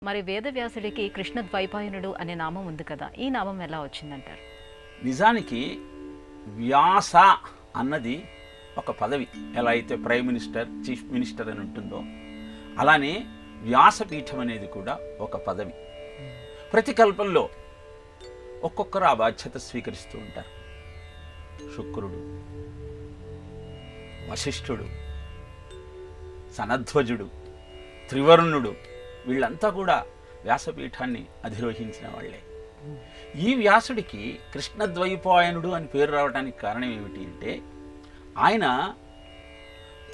మరి వేదవ్యాసుడికి కృష్ణద్వైపాయనుడు అనే నామం ఉంది కదా, ఈ నామం ఎలా వచ్చిందంటారు? నిజానికి వ్యాస అన్నది ఒక పదవి. ఎలా అయితే ప్రైమ్ మినిస్టర్, చీఫ్ మినిస్టర్ అని ఉంటుందో అలానే వ్యాసపీఠం అనేది కూడా ఒక పదవి. ప్రతి కల్పంలో ఒక్కొక్కరు ఆ బాధ్యత స్వీకరిస్తూ ఉంటారు. శుక్రుడు, వశిష్ఠుడు, సనధ్వజుడు, త్రివర్ణుడు, వీళ్ళంతా కూడా వ్యాసపీఠాన్ని అధిరోహించిన వాళ్ళే. ఈ వ్యాసుడికి కృష్ణద్వైపాయనుడు అని పేరు రావడానికి కారణం ఏమిటి అంటే, ఆయన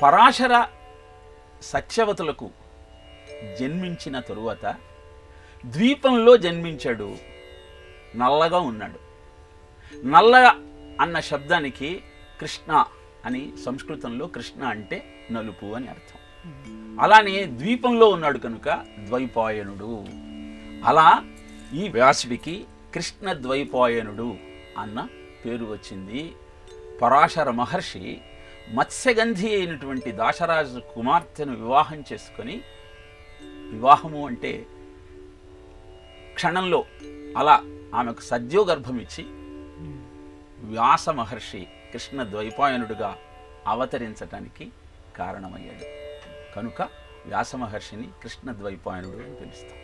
పరాశర సత్యవతులకు జన్మించిన తరువాత ద్వీపంలో జన్మించాడు. నల్లగా ఉన్నాడు. నల్ల అన్న శబ్దానికి కృష్ణ అని సంస్కృతంలో కృష్ణ అంటే నలుపు అని అర్థం. అలానే ద్వీపంలో ఉన్నాడు కనుక ద్వైపాయనుడు. అలా ఈ వ్యాసుడికి కృష్ణ ద్వైపాయనుడు అన్న పేరు వచ్చింది. పరాశర మహర్షి మత్స్యగంధి అయినటువంటి దాశరాజు కుమార్తెను వివాహం చేసుకొని, వివాహము అంటే క్షణంలో అలా ఆమెకు సద్యోగర్భం ఇచ్చి వ్యాస మహర్షి కృష్ణ ద్వైపాయనుడుగా అవతరించటానికి కారణమయ్యాడు. కనుక వ్యాస మహర్షిని కృష్ణ ద్వైపాయనుడు అని పిలుస్తాం.